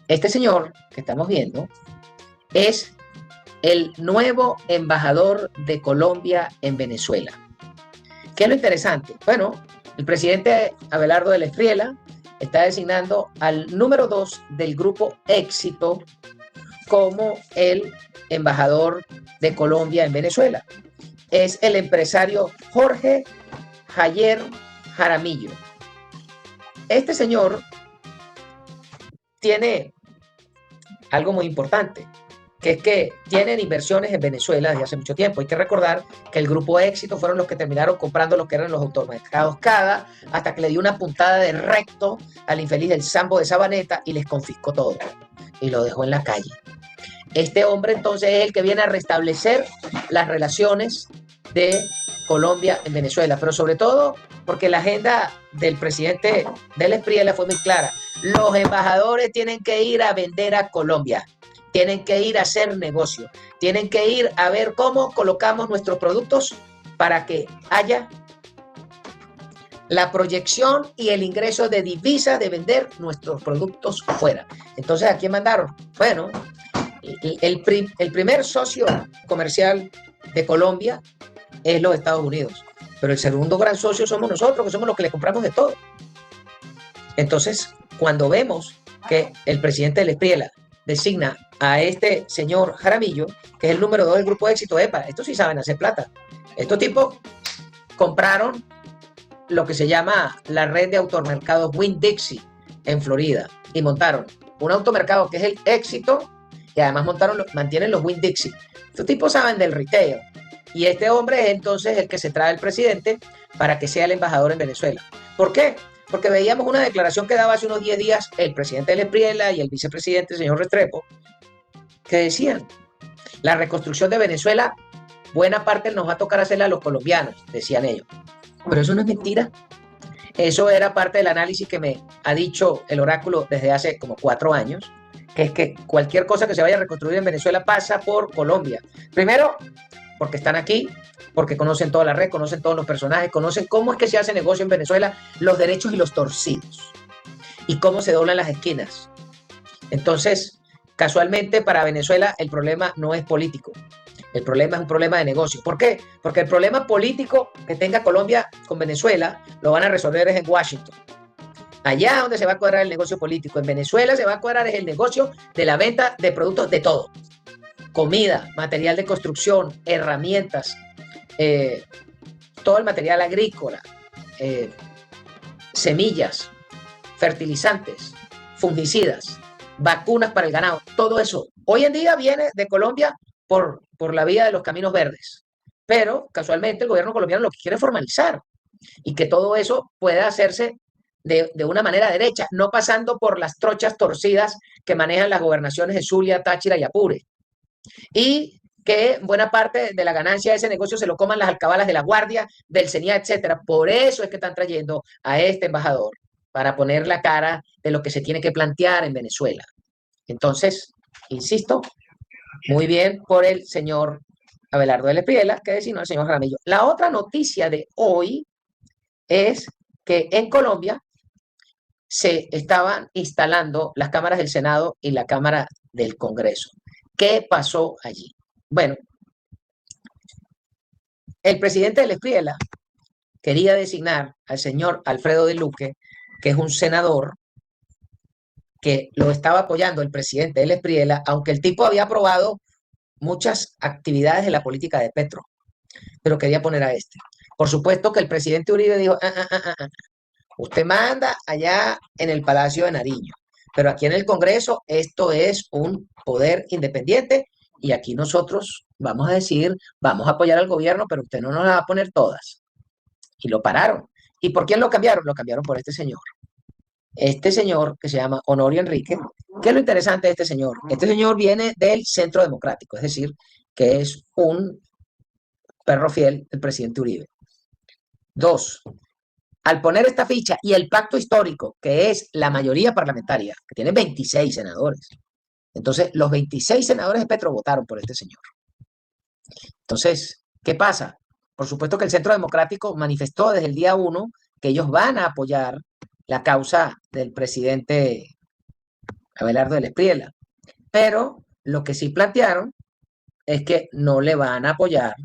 Este señor que estamos viendo es el nuevo embajador de Colombia en Venezuela. ¿Qué es lo interesante? Bueno, el presidente Abelardo de la Espriella está designando al número 2 del grupo Éxito como el embajador de Colombia en Venezuela. Es el empresario Jorge Javier Jaramillo. Este señor tiene algo muy importante, que es que tienen inversiones en Venezuela desde hace mucho tiempo. Hay que recordar que el grupo Éxito fueron los que terminaron comprando lo que eran los automercados CADA, hasta que le dio una puntada de recto al infeliz del Sambo de Sabaneta y les confiscó todo y lo dejó en la calle. Este hombre entonces es el que viene a restablecer las relaciones de Colombia en Venezuela, pero sobre todo porque la agenda del presidente del Espriella fue muy clara. Los embajadores tienen que ir a vender a Colombia, tienen que ir a hacer negocio, tienen que ir a ver cómo colocamos nuestros productos para que haya la proyección y el ingreso de divisas de vender nuestros productos fuera. Entonces, ¿a quién mandaron? Bueno, el primer socio comercial de Colombia es los Estados Unidos, pero el segundo gran socio somos nosotros, que somos los que le compramos de todo. Entonces, cuando vemos que el presidente del Espriella designa a este señor Jaramillo, que es el número 2 del grupo de éxito, epa, estos sí saben hacer plata. Estos tipos compraron lo que se llama la red de automercados Winn-Dixie en Florida y montaron un automercado que es el éxito y además mantienen los Winn-Dixie. Estos tipos saben del retail y este hombre es entonces el que se trae al presidente para que sea el embajador en Venezuela. ¿Por qué? Porque veíamos una declaración que daba hace unos 10 días el presidente del Espriella y el vicepresidente, el señor Restrepo, que decían, la reconstrucción de Venezuela, buena parte nos va a tocar hacerla a los colombianos, decían ellos. Pero eso no es mentira. Eso era parte del análisis que me ha dicho el oráculo desde hace como 4 años, que es que cualquier cosa que se vaya a reconstruir en Venezuela pasa por Colombia. Primero, porque están aquí, porque conocen toda la red, conocen todos los personajes, conocen cómo es que se hace negocio en Venezuela, los derechos y los torcidos, y cómo se doblan las esquinas. Entonces, casualmente para Venezuela el problema no es político, el problema es un problema de negocio. ¿Por qué? Porque el problema político que tenga Colombia con Venezuela lo van a resolver en Washington. Allá donde se va a cuadrar el negocio político. En Venezuela se va a cuadrar el negocio de la venta de productos de todo. Comida, material de construcción, herramientas, todo el material agrícola, semillas, fertilizantes, fungicidas, vacunas para el ganado, todo eso. Hoy en día viene de Colombia por la vía de los caminos verdes. Pero casualmente el gobierno colombiano lo que quiere es formalizar y que todo eso pueda hacerse de una manera derecha, no pasando por las trochas torcidas que manejan las gobernaciones de Zulia, Táchira y Apure. Y que buena parte de la ganancia de ese negocio se lo coman las alcabalas de la Guardia, del CENIA, etcétera. Por eso es que están trayendo a este embajador, para poner la cara de lo que se tiene que plantear en Venezuela. Entonces, insisto, muy bien por el señor Abelardo de la Espriella, que designó al señor Jaramillo. La otra noticia de hoy es que en Colombia se estaban instalando las cámaras del Senado y la Cámara del Congreso. ¿Qué pasó allí? Bueno, el presidente de la Espriella quería designar al señor Alfredo de Luque, que es un senador que lo estaba apoyando el presidente de la Espriella, aunque el tipo había aprobado muchas actividades de la política de Petro, pero quería poner a este. Por supuesto que el presidente Uribe dijo, usted manda allá en el Palacio de Nariño, pero aquí en el Congreso esto es un poder independiente y aquí nosotros vamos a decir, vamos a apoyar al gobierno, pero usted no nos la va a poner todas. Y lo pararon. ¿Y por quién lo cambiaron? Lo cambiaron por este señor. Este señor que se llama Honorio Enrique. ¿Qué es lo interesante de este señor? Este señor viene del Centro Democrático, es decir, que es un perro fiel del presidente Uribe. Dos, al poner esta ficha y el pacto histórico, que es la mayoría parlamentaria, que tiene 26 senadores, entonces los 26 senadores de Petro votaron por este señor. Entonces, ¿qué pasa? Por supuesto que el Centro Democrático manifestó desde el día 1 que ellos van a apoyar la causa del presidente Abelardo del Espriella. Pero lo que sí plantearon es que no le van a apoyar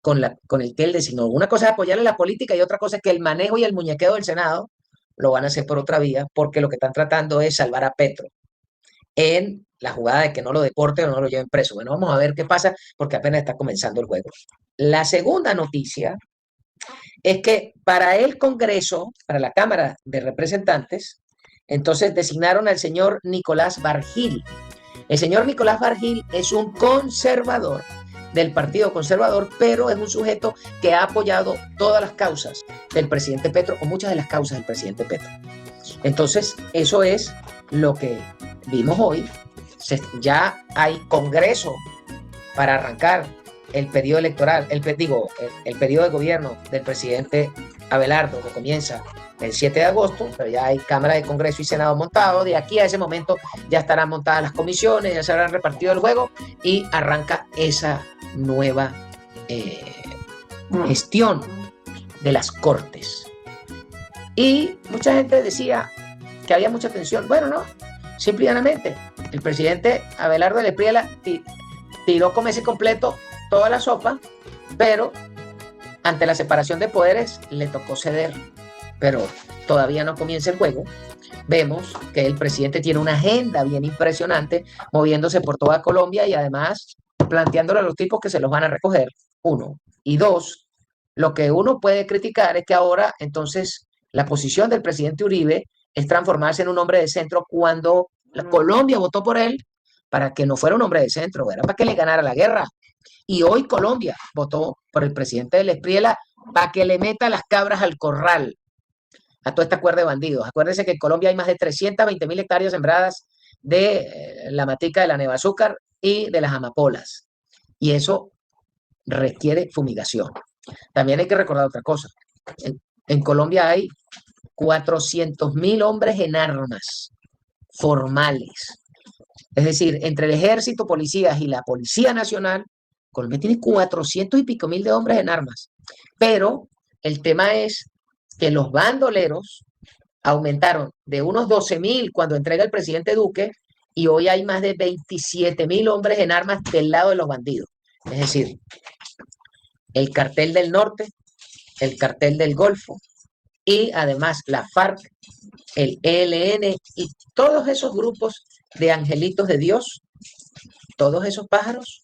con el que él designó. Una cosa es apoyarle la política y otra cosa es que el manejo y el muñequeo del Senado lo van a hacer por otra vía, porque lo que están tratando es salvar a Petro en la jugada de que no lo deporten o no lo lleven preso. Bueno, vamos a ver qué pasa, porque apenas está comenzando el juego. La segunda noticia es que para el Congreso, para la Cámara de Representantes, entonces designaron al señor Nicolás Bargil. El señor Nicolás Bargil es un conservador del Partido Conservador, pero es un sujeto que ha apoyado todas las causas del presidente Petro, o muchas de las causas del presidente Petro. Entonces, eso es lo que vimos hoy. Ya hay Congreso para arrancar el periodo electoral, el periodo de gobierno del presidente Abelardo, que comienza el 7 de agosto, pero ya hay Cámara de Congreso y Senado montado. De aquí a ese momento ya estarán montadas las comisiones, ya se habrán repartido el juego y arranca esa nueva gestión de las Cortes. Y mucha gente decía que había mucha tensión. Bueno, no, simplemente el presidente Abelardo del Espriella tiró como ese completo toda la sopa, pero ante la separación de poderes le tocó ceder. Pero todavía no comienza el juego. Vemos que el presidente tiene una agenda bien impresionante, moviéndose por toda Colombia y además planteándole a los tipos que se los van a recoger, uno. Y dos, lo que uno puede criticar es que ahora, entonces, la posición del presidente Uribe es transformarse en un hombre de centro cuando Colombia votó por él para que no fuera un hombre de centro, era para que le ganara la guerra. Y hoy Colombia votó por el presidente del Espriella para que le meta las cabras al corral a toda esta cuerda de bandidos. Acuérdense que en Colombia hay más de 320.000 hectáreas sembradas de la matica de la neva azúcar y de las amapolas. Y eso requiere fumigación. También hay que recordar otra cosa. En Colombia hay 400.000 hombres en armas formales. Es decir, entre el ejército, policías y la Policía Nacional, Colombia tiene 400 y pico mil de hombres en armas. Pero el tema es que los bandoleros aumentaron de unos 12.000 cuando entrega el presidente Duque y hoy hay más de 27.000 hombres en armas del lado de los bandidos. Es decir, el cartel del norte, el cartel del Golfo y además la FARC, el ELN y todos esos grupos de angelitos de Dios, todos esos pájaros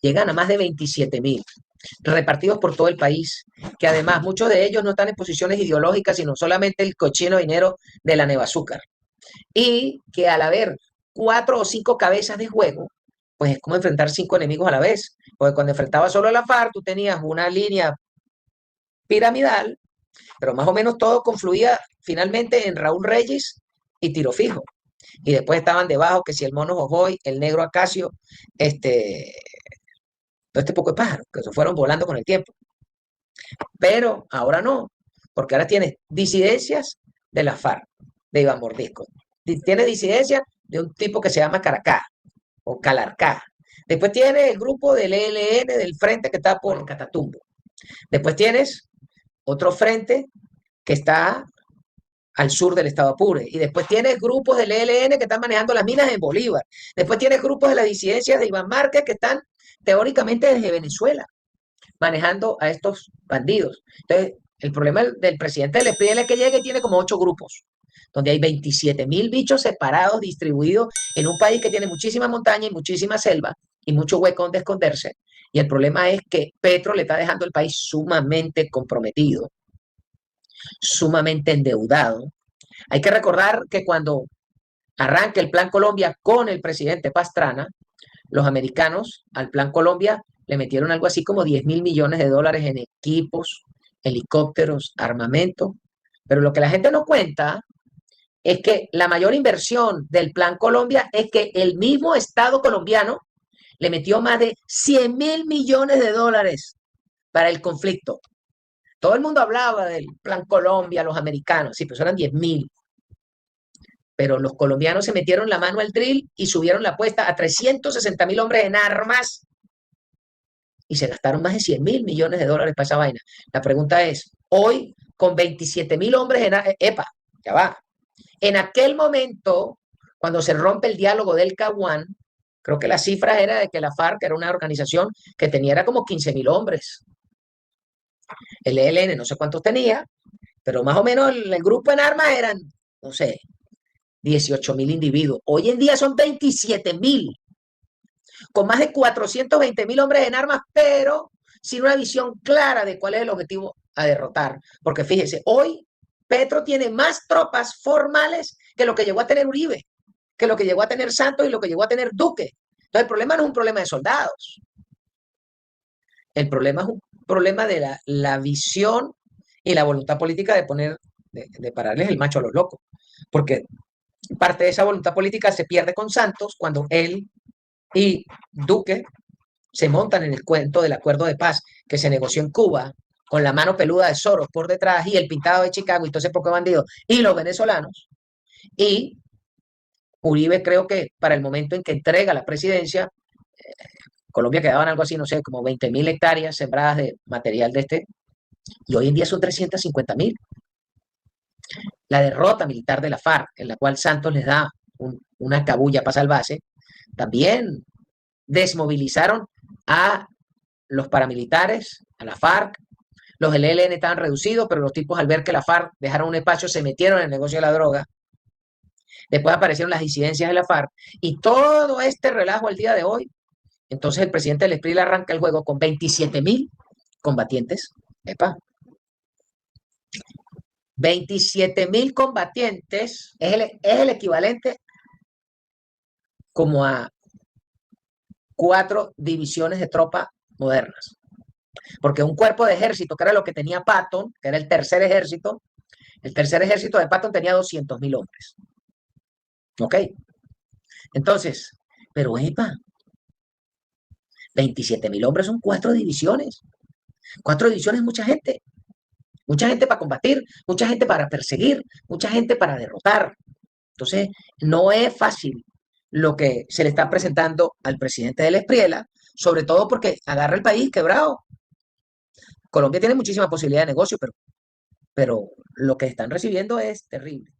llegan a más de 27.000 repartidos por todo el país, que además muchos de ellos no están en posiciones ideológicas, sino solamente el cochino dinero de la neva azúcar. Y que al haber 4 o 5 cabezas de juego, pues es como enfrentar 5 enemigos a la vez. Porque cuando enfrentabas solo a la FARC, tú tenías una línea piramidal, pero más o menos todo confluía finalmente en Raúl Reyes y Tiro Fijo. Y después estaban debajo, que si el mono Jojoy, el negro Acacio, todo este poco de pájaros que se fueron volando con el tiempo. Pero ahora no, porque ahora tiene disidencias de la FARC, de Iván Mordisco. Tiene disidencias de un tipo que se llama Caracá o Calarcá. Después tiene el grupo del ELN del frente que está por Catatumbo. Después tienes otro frente que está al sur del estado Apure. Y después tienes grupos del ELN que están manejando las minas en Bolívar. Después tienes grupos de la disidencia de Iván Márquez que están teóricamente desde Venezuela manejando a estos bandidos. Entonces, el problema del presidente del Espriella es que llega y tiene como 8 grupos, donde hay 27.000 bichos separados, distribuidos en un país que tiene muchísima montaña y muchísima selva y mucho hueco donde esconderse. Y el problema es que Petro le está dejando el país sumamente comprometido, sumamente endeudado. Hay que recordar que cuando arranca el Plan Colombia con el presidente Pastrana, los americanos al Plan Colombia le metieron algo así como 10.000 millones de dólares en equipos, helicópteros, armamento. Pero lo que la gente no cuenta es que la mayor inversión del Plan Colombia es que el mismo Estado colombiano le metió más de 100.000 millones de dólares para el conflicto. Todo el mundo hablaba del Plan Colombia, los americanos, sí, pues eran 10.000. Pero los colombianos se metieron la mano al drill y subieron la apuesta a 360.000 hombres en armas y se gastaron más de 100.000 millones de dólares para esa vaina. La pregunta es, hoy con 27.000 hombres en armas, epa, ya va. En aquel momento, cuando se rompe el diálogo del Caguán, creo que la cifra era de que la FARC era una organización que tenía era como 15.000 hombres. El ELN no sé cuántos tenía, pero más o menos el grupo en armas eran, no sé, 18.000 individuos. Hoy en día son 27.000, con más de 420.000 hombres en armas, pero sin una visión clara de cuál es el objetivo a derrotar. Porque fíjese, hoy Petro tiene más tropas formales que lo que llegó a tener Uribe, que lo que llegó a tener Santos y lo que llegó a tener Duque. Entonces el problema no es un problema de soldados, el problema es un problema de la visión y la voluntad política de poner, de pararles el macho a los locos. Porque parte de esa voluntad política se pierde con Santos cuando él y Duque se montan en el cuento del acuerdo de paz que se negoció en Cuba con la mano peluda de Soros por detrás y el pintado de Chicago y todo ese poco bandido y los venezolanos. Y Uribe creo que para el momento en que entrega la presidencia, Colombia quedaban algo así, no sé, como 20.000 hectáreas sembradas de material de este, y hoy en día son 350.000. La derrota militar de la FARC, en la cual Santos les da una cabulla para salvarse, también desmovilizaron a los paramilitares, a la FARC. Los del ELN estaban reducidos, pero los tipos al ver que la FARC dejaron un espacio se metieron en el negocio de la droga. Después aparecieron las disidencias de la FARC y todo este relajo al día de hoy. Entonces el presidente del ESPRI arranca el juego con 27.000 combatientes. Epa, 27.000 combatientes es el equivalente como a 4 divisiones de tropas modernas. Porque un cuerpo de ejército, que era lo que tenía Patton, que era el tercer ejército de Patton tenía 200.000 hombres. ¿Ok? Entonces, pero epa, 27.000 hombres son 4 divisiones. 4 divisiones es mucha gente. Mucha gente para combatir, mucha gente para perseguir, mucha gente para derrotar. Entonces, no es fácil lo que se le está presentando al presidente del Espriela, sobre todo porque agarra el país quebrado. Colombia tiene muchísima posibilidad de negocio, pero lo que están recibiendo es terrible.